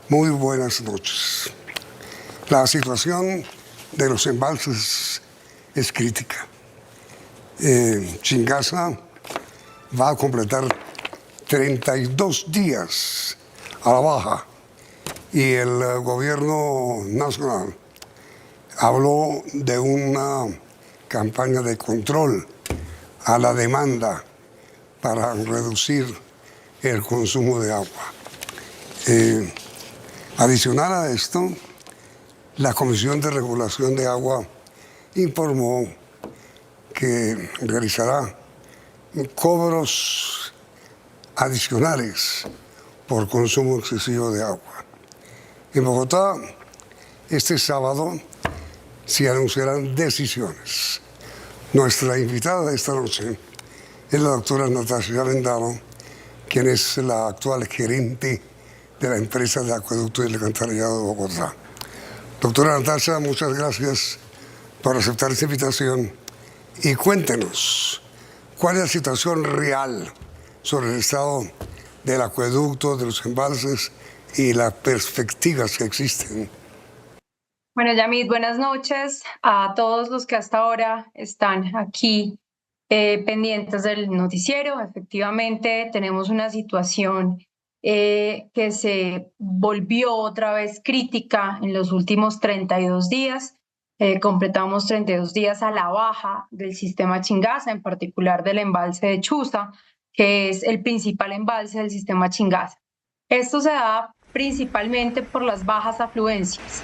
Muy buenas noches. La situación de los embalses es crítica. Chingaza va a completar 32 días a la baja y el gobierno nacional habló de una campaña de control a la demanda para reducir el consumo de agua. Adicional a esto, la Comisión de Regulación de Agua informó que realizará cobros adicionales por consumo excesivo de agua. En Bogotá, este sábado, se anunciarán decisiones. Nuestra invitada de esta noche es la doctora Natasha Vendano, quien es la actual gerente de la empresa de acueducto y alcantarillado de Bogotá. Doctora Natasha, muchas gracias por aceptar esta invitación y cuéntenos cuál es la situación real sobre el estado del acueducto, de los embalses y las perspectivas que existen. Bueno, Yamit, buenas noches a todos los que hasta ahora están aquí pendientes del noticiero. Efectivamente, tenemos una situación que se volvió otra vez crítica en los últimos 32 días. Completamos 32 días a la baja del sistema Chingaza, en particular del embalse de Chuza, que es el principal embalse del sistema Chingaza. Esto se da principalmente por las bajas afluencias.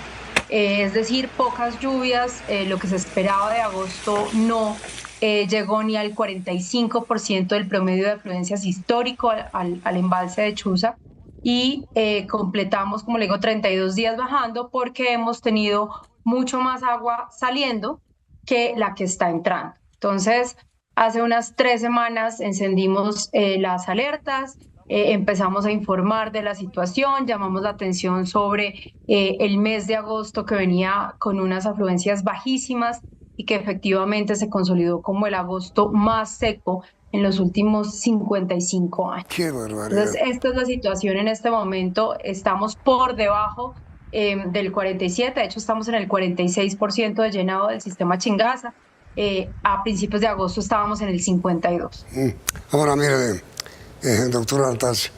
Es decir, pocas lluvias, lo que se esperaba de agosto no llegó ni al 45% del promedio de afluencias histórico al embalse de Chuza y completamos, como le digo, 32 días bajando porque hemos tenido mucho más agua saliendo que la que está entrando. Entonces, hace unas 3 semanas encendimos las alertas. Empezamos a informar de la situación, llamamos la atención sobre el mes de agosto que venía con unas afluencias bajísimas y que efectivamente se consolidó como el agosto más seco en los últimos 55 años. ¡Qué barbaridad! Entonces, esta es la situación en este momento. Estamos por debajo del 47%, de hecho estamos en el 46% de llenado del sistema Chingaza. A principios de agosto estábamos en el 52%. Ahora, mire, doctora Natasha,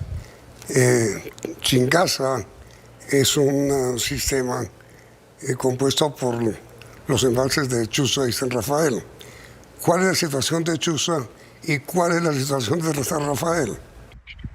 Chingaza es un sistema compuesto por los embalses de Chuza y San Rafael. ¿Cuál es la situación de Chuza y cuál es la situación de San Rafael?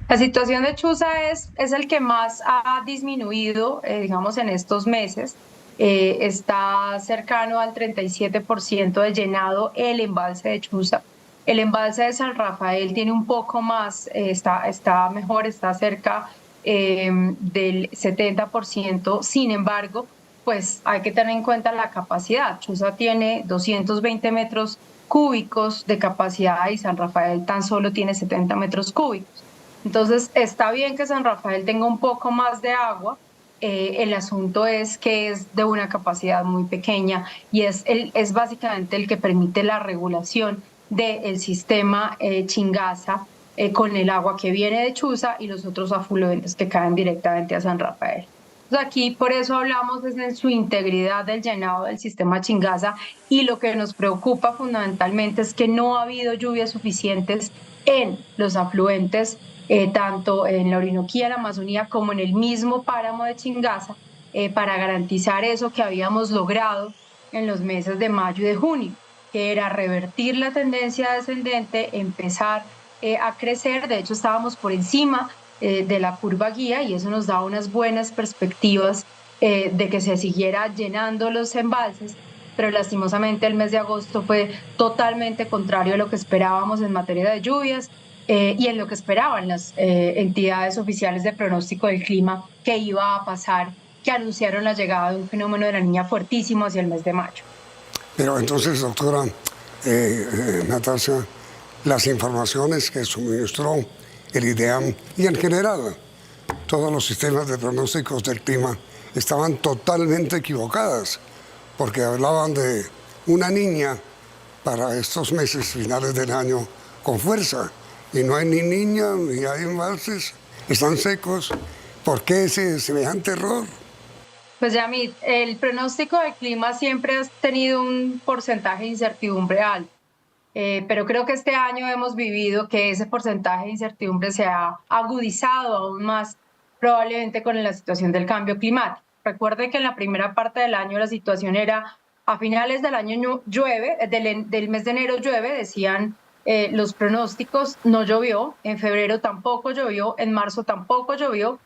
La situación de Chuza es el que más ha disminuido, digamos, en estos meses. Está cercano al 37% de llenado el embalse de Chuza. El embalse de San Rafael tiene un poco más, está mejor, está cerca del 70%. Sin embargo, pues hay que tener en cuenta la capacidad. Chuza tiene 220 metros cúbicos de capacidad y San Rafael tan solo tiene 70 metros cúbicos. Entonces, está bien que San Rafael tenga un poco más de agua. El asunto es que es de una capacidad muy pequeña y es básicamente el que permite la regulación del sistema Chingaza con el agua que viene de Chuza y los otros afluentes que caen directamente a San Rafael. Entonces, aquí por eso hablamos desde su integridad del llenado del sistema Chingaza y lo que nos preocupa fundamentalmente es que no ha habido lluvias suficientes en los afluentes tanto en la Orinoquía, la Amazonía, como en el mismo páramo de Chingaza, para garantizar eso que habíamos logrado en los meses de mayo y de junio, que era revertir la tendencia descendente, empezar a crecer. De hecho, estábamos por encima de la curva guía y eso nos da unas buenas perspectivas de que se siguiera llenando los embalses, pero lastimosamente el mes de agosto fue totalmente contrario a lo que esperábamos en materia de lluvias. Y en lo que esperaban las entidades oficiales de pronóstico del clima que iba a pasar, que anunciaron la llegada de un fenómeno de la Niña fuertísimo hacia el mes de mayo. Pero entonces, doctora Natasha, las informaciones que suministró el IDEAM y en general todos los sistemas de pronósticos del clima estaban totalmente equivocadas, porque hablaban de una niña para estos meses finales del año con fuerza. Y no hay ni niña, ni hay embalses, están secos. ¿Por qué ese semejante error? Pues Yamit, el pronóstico del clima siempre ha tenido un porcentaje de incertidumbre alto, pero creo que este año hemos vivido que ese porcentaje de incertidumbre se ha agudizado aún más, probablemente con la situación del cambio climático. Recuerde que en la primera parte del año la situación era, a finales del año llueve, del mes de enero llueve, decían los pronósticos, no llovió, en febrero tampoco llovió, en marzo tampoco llovió,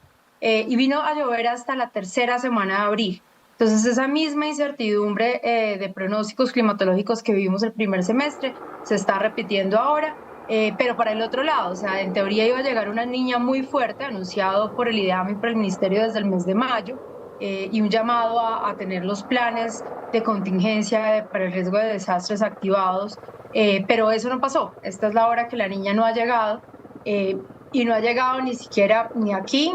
y vino a llover hasta la tercera semana de abril. Entonces, esa misma incertidumbre de pronósticos climatológicos que vivimos el primer semestre se está repitiendo ahora, pero para el otro lado, o sea, en teoría iba a llegar una niña muy fuerte, anunciado por el IDEAM y por el Ministerio desde el mes de mayo, y un llamado a tener los planes de contingencia para el riesgo de desastres activados, pero eso no pasó. Esta es la hora que la niña no ha llegado, y no ha llegado ni siquiera ni aquí,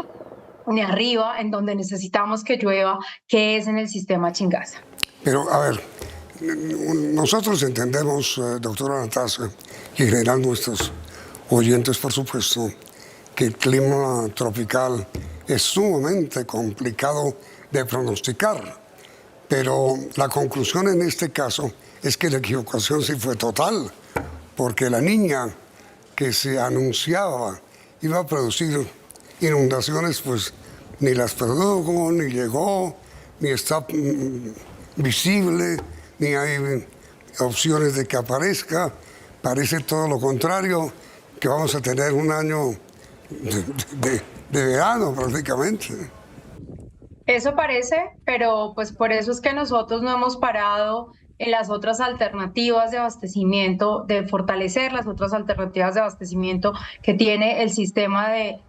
ni arriba, en donde necesitamos que llueva, que es en el sistema Chingaza. Pero, a ver, nosotros entendemos, doctora Natasha, y en general nuestros oyentes, por supuesto, que el clima tropical es sumamente complicado de pronosticar. Pero la conclusión en este caso es que la equivocación sí fue total, porque la niña que se anunciaba iba a producir inundaciones, pues ni las produjo, ni llegó, ni está visible, ni hay opciones de que aparezca. Parece todo lo contrario, que vamos a tener un año de verano prácticamente. Eso parece, pero pues por eso es que nosotros no hemos parado en las otras alternativas de abastecimiento, de fortalecer las otras alternativas de abastecimiento que tiene el sistema de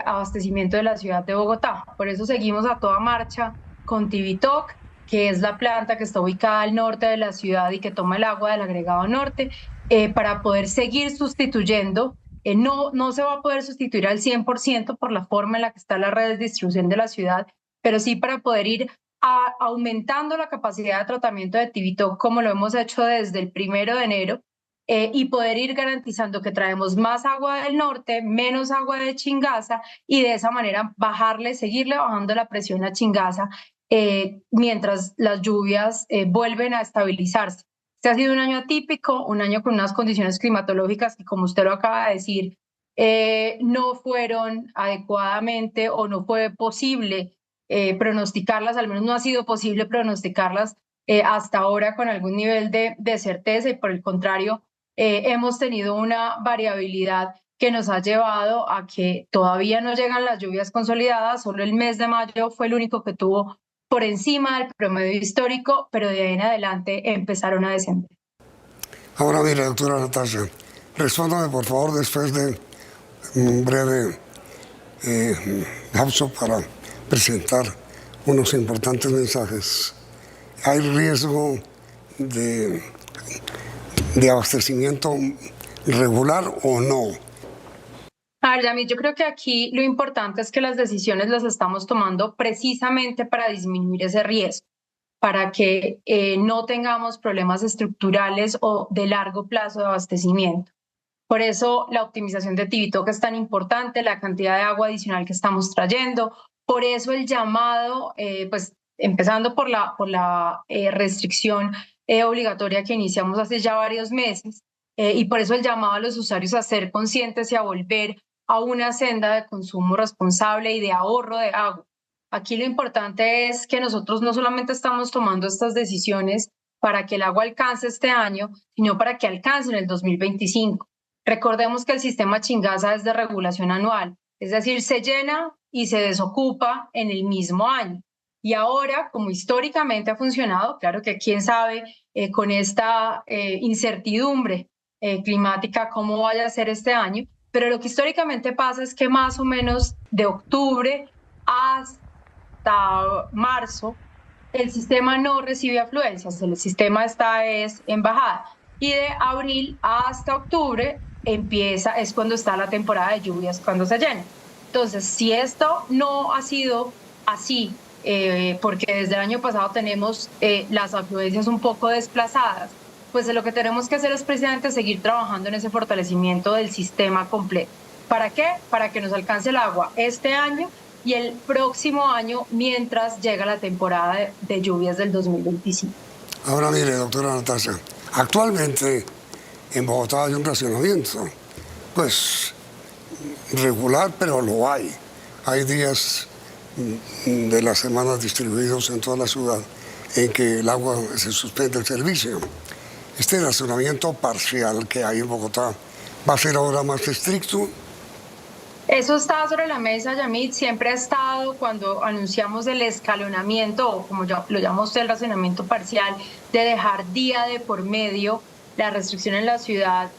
abastecimiento de la ciudad de Bogotá. Por eso seguimos a toda marcha con Tivitoc, que es la planta que está ubicada al norte de la ciudad y que toma el agua del agregado norte, para poder seguir sustituyendo. No se va a poder sustituir al 100% por la forma en la que está la red de distribución de la ciudad, pero sí para poder ir aumentando la capacidad de tratamiento de Tivitoc, como lo hemos hecho desde el 1 de enero, y poder ir garantizando que traemos más agua del norte, menos agua de Chingaza, y de esa manera seguirle bajando la presión a Chingaza, mientras las lluvias vuelven a estabilizarse. Este ha sido un año atípico, un año con unas condiciones climatológicas que, como usted lo acaba de decir, no fueron adecuadamente o no fue posible pronosticarlas, al menos no ha sido posible pronosticarlas hasta ahora con algún nivel de certeza, y por el contrario, hemos tenido una variabilidad que nos ha llevado a que todavía no llegan las lluvias consolidadas. Solo el mes de mayo fue el único que tuvo por encima del promedio histórico, pero de ahí en adelante empezaron a descender. Ahora mire, doctora Natasha, respóndame por favor después de un breve lapso para presentar unos importantes mensajes. ¿Hay riesgo de abastecimiento regular o no? A ver, Yamil, yo creo que aquí lo importante es que las decisiones las estamos tomando precisamente para disminuir ese riesgo, para que no tengamos problemas estructurales o de largo plazo de abastecimiento. Por eso la optimización de Tivitoc es tan importante, la cantidad de agua adicional que estamos trayendo. Por eso el llamado, pues empezando por la restricción obligatoria que iniciamos hace ya varios meses, y por eso el llamado a los usuarios a ser conscientes y a volver a una senda de consumo responsable y de ahorro de agua. Aquí lo importante es que nosotros no solamente estamos tomando estas decisiones para que el agua alcance este año, sino para que alcance en el 2025. Recordemos que el sistema Chingaza es de regulación anual, es decir, se llena y se desocupa en el mismo año. Y ahora, como históricamente ha funcionado, claro que quién sabe con esta incertidumbre climática cómo vaya a ser este año, pero lo que históricamente pasa es que más o menos de octubre hasta marzo el sistema no recibe afluencias, el sistema está en bajada, y de abril hasta octubre es cuando está la temporada de lluvias, cuando se llena. Entonces, si esto no ha sido así, porque desde el año pasado tenemos las afluencias un poco desplazadas, pues lo que tenemos que hacer es precisamente seguir trabajando en ese fortalecimiento del sistema completo. ¿Para qué? Para que nos alcance el agua este año y el próximo año mientras llega la temporada de lluvias del 2025. Ahora mire, doctora Natasha, actualmente en Bogotá hay un racionamiento, pues regular, pero lo hay. Hay días de la semana distribuidos en toda la ciudad en que el agua se suspende el servicio. Este racionamiento parcial que hay en Bogotá va a ser ahora más estricto. Eso está sobre la mesa, Yamit. Siempre ha estado cuando anunciamos el escalonamiento, o como lo llama usted, el racionamiento parcial, de dejar día de por medio la restricción en la ciudad,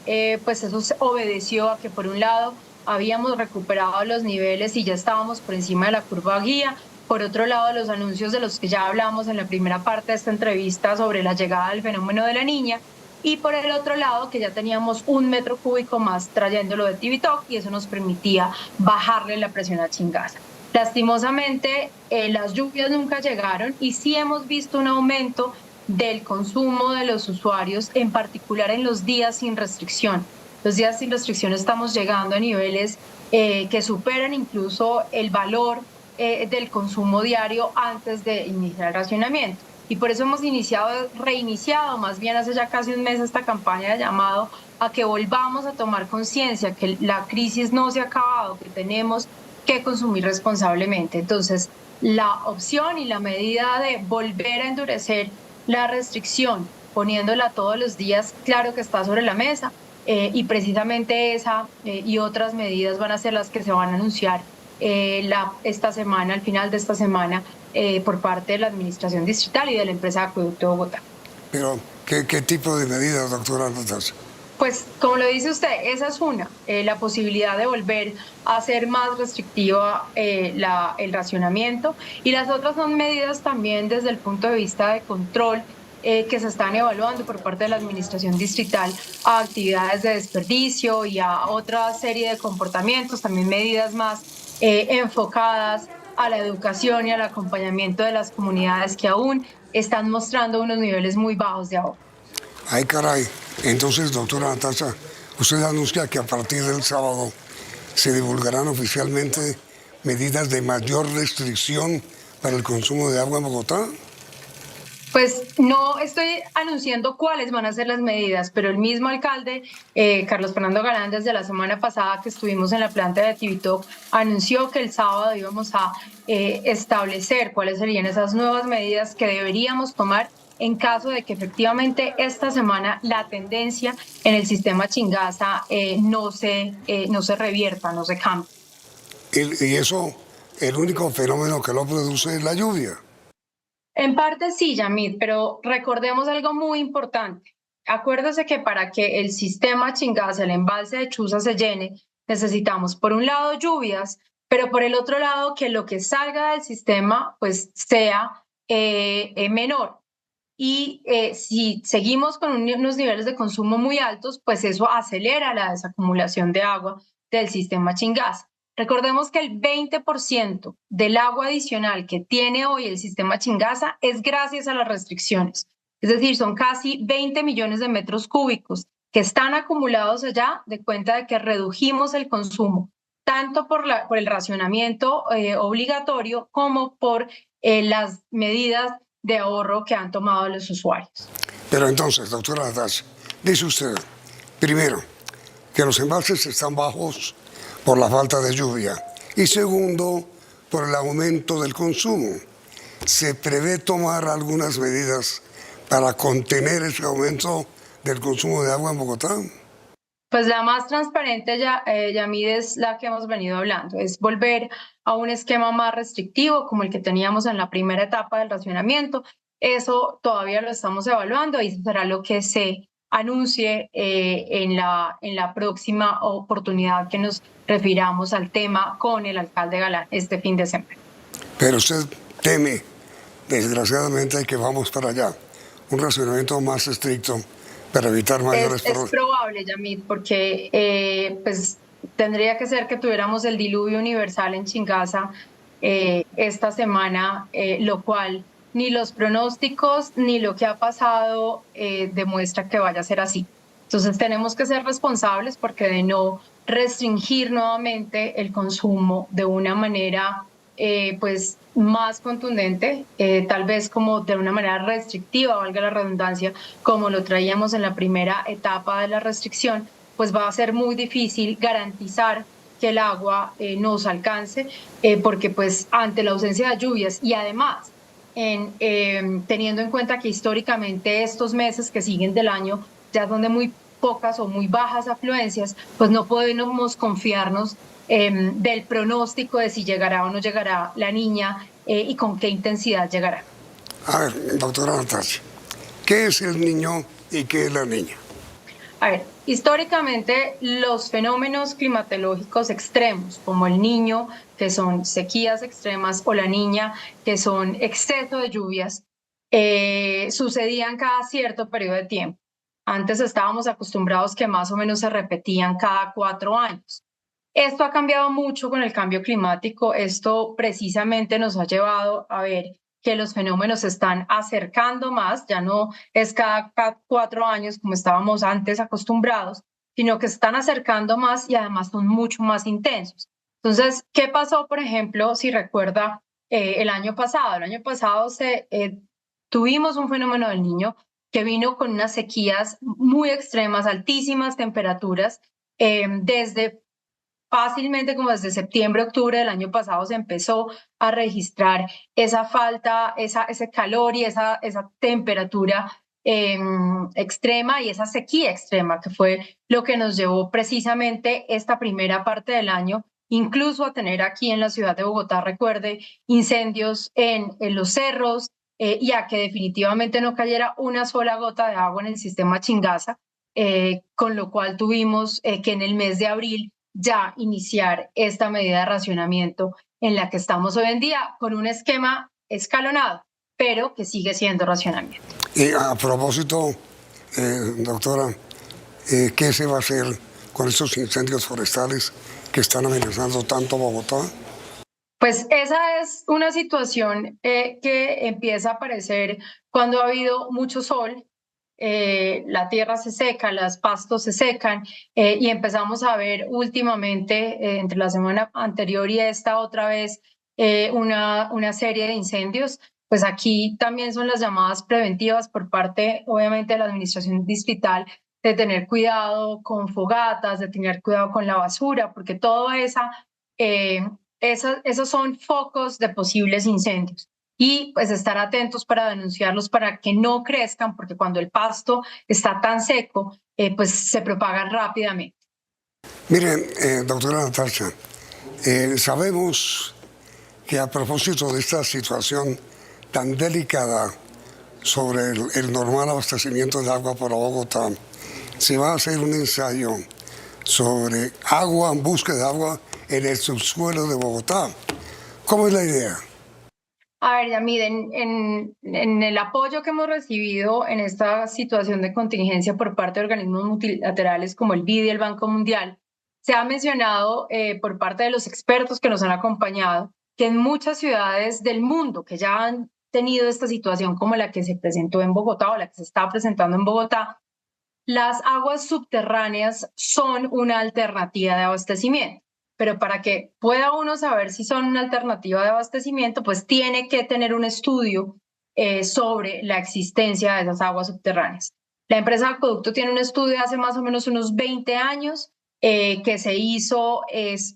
pues eso obedeció a que por un lado habíamos recuperado los niveles y ya estábamos por encima de la curva guía. Por otro lado, los anuncios de los que ya hablamos en la primera parte de esta entrevista sobre la llegada del fenómeno de la Niña. Y por el otro lado, que ya teníamos 1 metro cúbico más trayéndolo de Tibitoc y eso nos permitía bajarle la presión a Chingaza. Lastimosamente, las lluvias nunca llegaron y sí hemos visto un aumento del consumo de los usuarios, en particular en los días sin restricción. Los días sin restricción estamos llegando a niveles que superan incluso el valor del consumo diario antes de iniciar el racionamiento. Y por eso hemos reiniciado más bien hace ya casi un mes esta campaña de llamado a que volvamos a tomar conciencia que la crisis no se ha acabado, que tenemos que consumir responsablemente. Entonces, la opción y la medida de volver a endurecer la restricción, poniéndola todos los días, claro que está sobre la mesa, y precisamente esa y otras medidas van a ser las que se van a anunciar esta semana, al final de esta semana, por parte de la Administración Distrital y de la empresa Acueducto de Bogotá. Pero, ¿qué tipo de medidas, doctora Natasha? Pues, como lo dice usted, esa es una, la posibilidad de volver a ser más restrictiva el racionamiento, y las otras son medidas también desde el punto de vista de control que se están evaluando por parte de la Administración Distrital a actividades de desperdicio y a otra serie de comportamientos, también medidas más enfocadas a la educación y al acompañamiento de las comunidades que aún están mostrando unos niveles muy bajos de agua. Ay, caray. Entonces, doctora Natasha, usted anuncia que a partir del sábado se divulgarán oficialmente medidas de mayor restricción para el consumo de agua en Bogotá. Pues no estoy anunciando cuáles van a ser las medidas, pero el mismo alcalde, Carlos Fernando Galán, desde la semana pasada que estuvimos en la planta de Tibitoc, anunció que el sábado íbamos a establecer cuáles serían esas nuevas medidas que deberíamos tomar en caso de que efectivamente esta semana la tendencia en el sistema Chingaza no se revierta, no se cambie. Y eso, el único fenómeno que lo produce es la lluvia. En parte sí, Yamit, pero recordemos algo muy importante. Acuérdese que para que el sistema Chingaza, el embalse de Chuza, se llene, necesitamos por un lado lluvias, pero por el otro lado que lo que salga del sistema pues sea menor. Y si seguimos con unos niveles de consumo muy altos, pues eso acelera la desacumulación de agua del sistema Chingaza. Recordemos que el 20% del agua adicional que tiene hoy el sistema Chingaza es gracias a las restricciones. Es decir, son casi 20 millones de metros cúbicos que están acumulados allá de cuenta de que redujimos el consumo, tanto por el racionamiento obligatorio como por las medidas de ahorro que han tomado los usuarios. Pero entonces, doctora Natasha, dice usted, primero, que los embalses están bajos por la falta de lluvia y segundo, por el aumento del consumo. ¿Se prevé tomar algunas medidas para contener ese aumento del consumo de agua en Bogotá? Pues la más transparente, Yamid, es la que hemos venido hablando, es volver a un esquema más restrictivo como el que teníamos en la primera etapa del racionamiento. Eso todavía lo estamos evaluando y eso será lo que se anuncie en la próxima oportunidad que nos refiramos al tema con el alcalde Galán este fin de semana. Pero usted teme, desgraciadamente, que vamos para allá, un racionamiento más estricto para evitar mayores problemas. Es probable, Yamid, porque pues tendría que ser que tuviéramos el diluvio universal en Chingaza esta semana, lo cual ni los pronósticos ni lo que ha pasado demuestra que vaya a ser así. Entonces tenemos que ser responsables porque de no restringir nuevamente el consumo de una manera pues más contundente, tal vez como de una manera restrictiva, valga la redundancia, como lo traíamos en la primera etapa de la restricción, pues va a ser muy difícil garantizar que el agua nos alcance, porque pues ante la ausencia de lluvias y además teniendo en cuenta que históricamente estos meses que siguen del año ya son de muy pocas o muy bajas afluencias, pues no podemos confiarnos del pronóstico de si llegará o no llegará la niña y con qué intensidad llegará. A ver, doctora Natasha, ¿qué es el niño y qué es la niña? A ver, históricamente los fenómenos climatológicos extremos, como el niño, que son sequías extremas, o la niña, que son exceso de lluvias, sucedían cada cierto periodo de tiempo. Antes estábamos acostumbrados que más o menos se repetían cada 4 años. Esto ha cambiado mucho con el cambio climático. Esto precisamente nos ha llevado a ver que los fenómenos se están acercando más, ya no es cada 4 años como estábamos antes acostumbrados, sino que se están acercando más y además son mucho más intensos. Entonces, ¿qué pasó, por ejemplo, si recuerda el año pasado? El año pasado tuvimos un fenómeno del Niño que vino con unas sequías muy extremas, altísimas temperaturas, desde fácilmente como desde septiembre, octubre del año pasado se empezó a registrar esa falta, ese calor y esa temperatura extrema y esa sequía extrema, que fue lo que nos llevó precisamente esta primera parte del año, incluso a tener aquí en la ciudad de Bogotá, recuerde, incendios en los cerros y a que definitivamente no cayera una sola gota de agua en el sistema Chingaza, con lo cual tuvimos que en el mes de abril ya iniciar esta medida de racionamiento en la que estamos hoy en día con un esquema escalonado, pero que sigue siendo racionamiento. Y a propósito, doctora, ¿qué se va a hacer con estos incendios forestales que están amenazando tanto Bogotá? Pues esa es una situación que empieza a aparecer cuando ha habido mucho sol, la tierra se seca, los pastos se secan y empezamos a ver últimamente, entre la semana anterior y esta otra vez, una serie de incendios. Pues aquí también son las llamadas preventivas por parte, obviamente, de la administración distrital, de tener cuidado con fogatas, de tener cuidado con la basura, porque todo esos son focos de posibles incendios y pues estar atentos para denunciarlos para que no crezcan, porque cuando el pasto está tan seco, pues se propagan rápidamente. Miren, doctora Natasha, sabemos que a propósito de esta situación tan delicada sobre el normal abastecimiento de agua para Bogotá, se va a hacer un ensayo sobre agua, en búsqueda de agua en el subsuelo de Bogotá. ¿Cómo es la idea? A ver, ya miren, en el apoyo que hemos recibido en esta situación de contingencia por parte de organismos multilaterales como el BID y el Banco Mundial, se ha mencionado por parte de los expertos que nos han acompañado que en muchas ciudades del mundo que ya han tenido esta situación como la que se presentó en Bogotá o la que se está presentando en Bogotá, las aguas subterráneas son una alternativa de abastecimiento, pero para que pueda uno saber si son una alternativa de abastecimiento, pues tiene que tener un estudio sobre la existencia de esas aguas subterráneas. La empresa Acueducto tiene un estudio hace más o menos unos 20 años que se hizo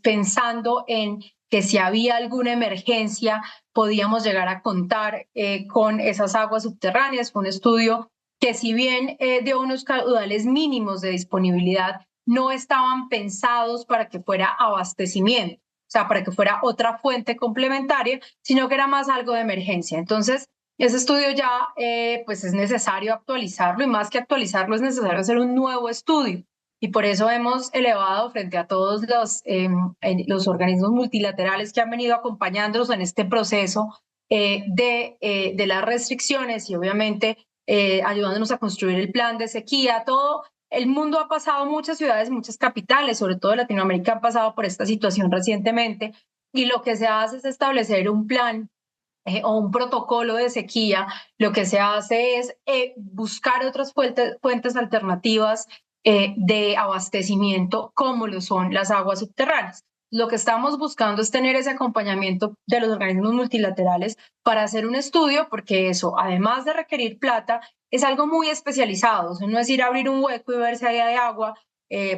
pensando en que si había alguna emergencia podíamos llegar a contar con esas aguas subterráneas. Fue un estudio que si bien dio unos caudales mínimos de disponibilidad, no estaban pensados para que fuera abastecimiento, o sea, para que fuera otra fuente complementaria, sino que era más algo de emergencia. Entonces, ese estudio ya pues es necesario actualizarlo y más que actualizarlo es necesario hacer un nuevo estudio. Y por eso hemos elevado frente a todos los organismos multilaterales que han venido acompañándonos en este proceso de las restricciones y obviamente ayudándonos a construir el plan de sequía, todo. El mundo ha pasado, muchas ciudades, muchas capitales, sobre todo Latinoamérica, han pasado por esta situación recientemente y lo que se hace es establecer un plan o un protocolo de sequía. Lo que se hace es buscar otras fuentes alternativas de abastecimiento como lo son las aguas subterráneas. lo que estamos buscando es tener ese acompañamiento de los organismos multilaterales para hacer un estudio, porque eso, además de requerir plata, es algo muy especializado. O sea, no es ir a abrir un hueco y ver si ahí hay agua,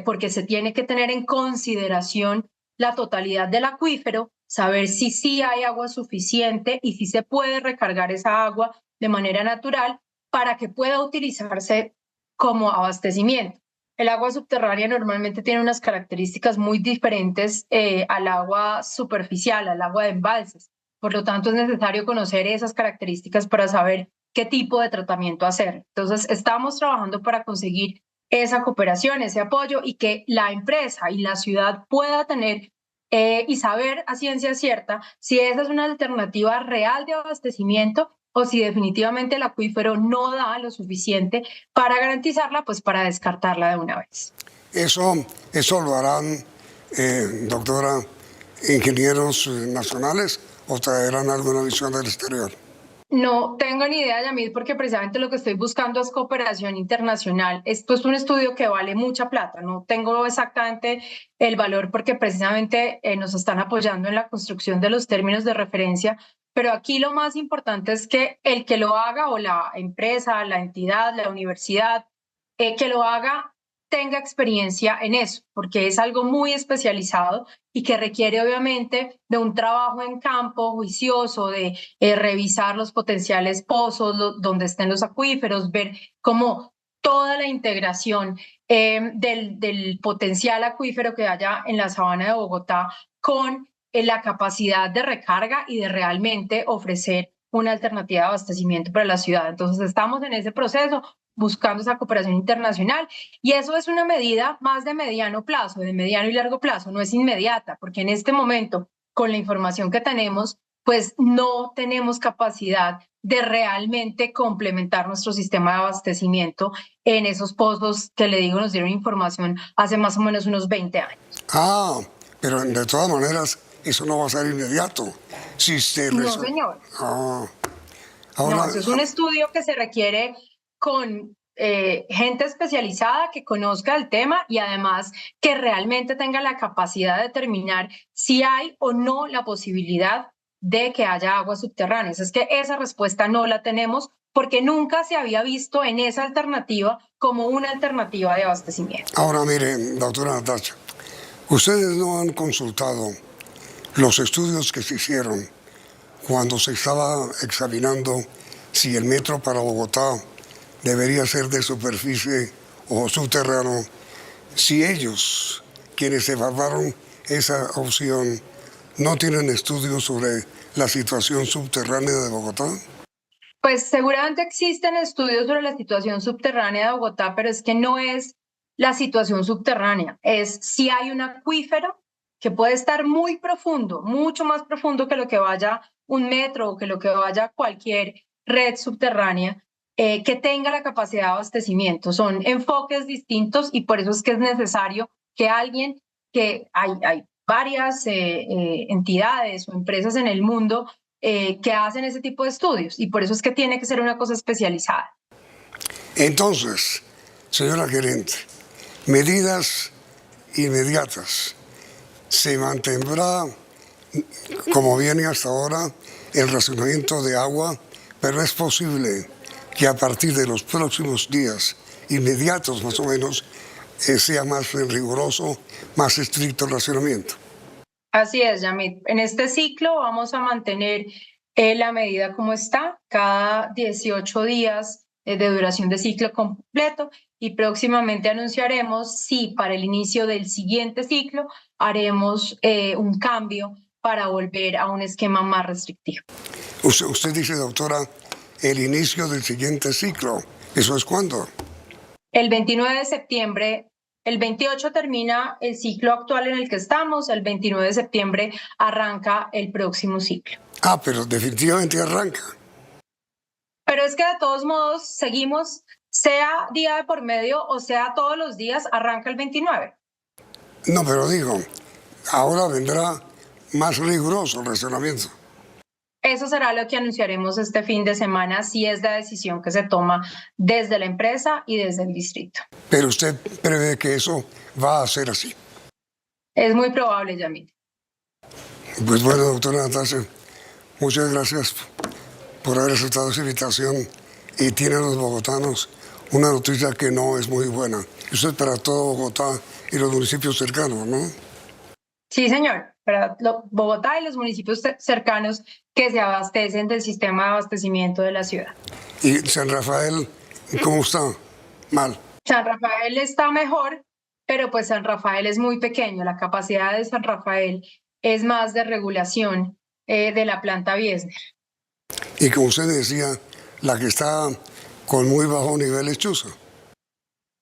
porque se tiene que tener en consideración la totalidad del acuífero, saber si sí hay agua suficiente y si se puede recargar esa agua de manera natural para que pueda utilizarse como abastecimiento. El agua subterránea normalmente tiene unas características muy diferentes al agua superficial, al agua de embalses. Por lo tanto, es necesario conocer esas características para saber qué tipo de tratamiento hacer. Entonces, estamos trabajando para conseguir esa cooperación, ese apoyo y que la empresa y la ciudad pueda tener y saber a ciencia cierta si esa es una alternativa real de abastecimiento o si definitivamente el acuífero no da lo suficiente para garantizarla, pues para descartarla de una vez. Eso lo harán, doctora, ingenieros nacionales o traerán alguna visión del exterior. No tengo ni idea, Yamil, porque precisamente lo que estoy buscando es cooperación internacional. Esto es un estudio que vale mucha plata. No tengo exactamente el valor porque precisamente nos están apoyando en la construcción de los términos de referencia, pero aquí lo más importante es que el que lo haga o la empresa, la entidad, la universidad, que lo haga tenga experiencia en eso, porque es algo muy especializado y que requiere obviamente de un trabajo en campo juicioso, de revisar los potenciales pozos donde estén los acuíferos, ver cómo toda la integración del potencial acuífero que haya en la sabana de Bogotá con la capacidad de recarga y de realmente ofrecer una alternativa de abastecimiento para la ciudad. Entonces estamos en ese proceso buscando esa cooperación internacional y eso es una medida más de mediano plazo, de mediano y largo plazo, no es inmediata, porque en este momento, con la información que tenemos, pues no tenemos capacidad de realmente complementar nuestro sistema de abastecimiento en esos pozos que le digo nos dieron información hace más o menos unos 20 años. Ah, pero de todas maneras, eso no va a ser inmediato. Si se No, señor. Ah, ahora, No, eso es un estudio que se requiere con gente especializada que conozca el tema y además que realmente tenga la capacidad de determinar si hay o no la posibilidad de que haya aguas subterráneas. Es que esa respuesta no la tenemos porque nunca se había visto en esa alternativa como una alternativa de abastecimiento. ahora mire, doctora Natacha, ustedes no han consultado los estudios que se hicieron cuando se estaba examinando si el metro para Bogotá debería ser de superficie o subterráneo, si ellos, quienes evaluaron esa opción, no tienen estudios sobre la situación subterránea de Bogotá. Pues seguramente existen estudios sobre la situación subterránea de Bogotá, pero es que no es la situación subterránea, es si hay un acuífero que puede estar muy profundo, mucho más profundo que lo que vaya un metro o que lo que vaya cualquier red subterránea, que tenga la capacidad de abastecimiento. Son enfoques distintos y por eso es que es necesario que alguien, que hay varias entidades o empresas en el mundo que hacen ese tipo de estudios y por eso es que tiene que ser una cosa especializada. Entonces, señora gerente, medidas inmediatas. Se mantendrá, como viene hasta ahora, el racionamiento de agua, pero es posible que a partir de los próximos días, inmediatos más o menos, sea más riguroso, más estricto el racionamiento. Así es, Yamit. En este ciclo vamos a mantener la medida como está, cada 18 días de duración de ciclo completo y próximamente anunciaremos si para el inicio del siguiente ciclo haremos un cambio para volver a un esquema más restrictivo. Usted dice, doctora, el inicio del siguiente ciclo. ¿Eso es cuándo? El 29 de septiembre. El 28 termina el ciclo actual en el que estamos, el 29 de septiembre arranca el próximo ciclo. Ah, pero definitivamente arranca. Pero es que de todos modos seguimos, sea día de por medio o sea todos los días, arranca el 29. No, pero digo, ahora vendrá más riguroso el racionamiento. Eso será lo que anunciaremos este fin de semana, si es la decisión que se toma desde la empresa y desde el distrito. Pero usted prevé que eso va a ser así. Es muy probable, Yamil. Pues bueno, doctora Natasha, muchas gracias por haber aceptado esa invitación y tienen los bogotanos una noticia que no es muy buena. Eso es para todo Bogotá y los municipios cercanos, ¿no? Sí, señor, para Bogotá y los municipios cercanos que se abastecen del sistema de abastecimiento de la ciudad. ¿Y San Rafael cómo está? Mal. San Rafael está mejor, pero pues San Rafael es muy pequeño. La capacidad de San Rafael es más de regulación de la planta Biesner. Y como usted decía, la que está con muy bajo nivel es Chuza.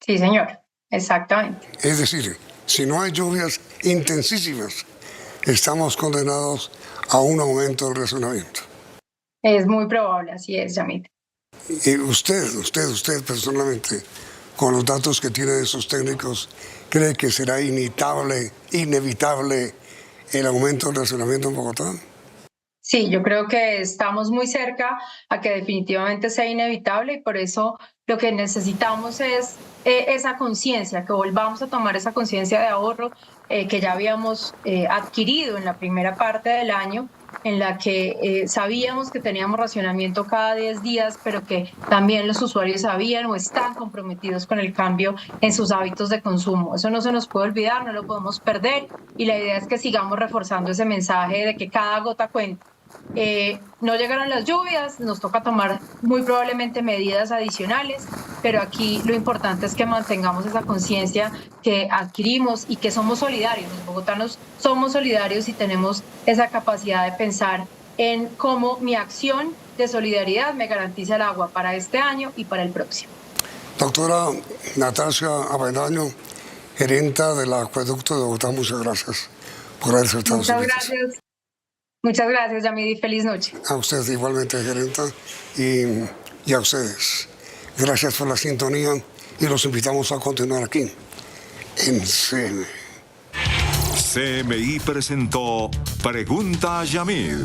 Sí, señor, exactamente. Es decir, si no hay lluvias intensísimas, estamos condenados a un aumento del racionamiento. Es muy probable, así es, Yamit. Y usted personalmente, con los datos que tiene de esos técnicos, ¿cree que será inevitable el aumento del racionamiento en Bogotá? Sí, yo creo que estamos muy cerca a que definitivamente sea inevitable y por eso lo que necesitamos es esa conciencia, que volvamos a tomar esa conciencia de ahorro que ya habíamos adquirido en la primera parte del año, en la que sabíamos que teníamos racionamiento cada 10 días, pero que también los usuarios sabían o están comprometidos con el cambio en sus hábitos de consumo. Eso no se nos puede olvidar, no lo podemos perder y la idea es que sigamos reforzando ese mensaje de que cada gota cuenta. No llegaron las lluvias, nos toca tomar muy probablemente medidas adicionales, pero aquí lo importante es que mantengamos esa conciencia que adquirimos y que somos solidarios. Los bogotanos somos solidarios y tenemos esa capacidad de pensar en cómo mi acción de solidaridad me garantiza el agua para este año y para el próximo. Doctora Natasha Avendaño, gerenta del Acueducto de Bogotá, muchas gracias por haber aceptado su invitación. Muchas gracias. Muchas gracias, Yamidi. Feliz noche. A usted igualmente, gerenta, y a ustedes. Gracias por la sintonía y los invitamos a continuar aquí en CMI. CMI presentó Pregunta a Yamid.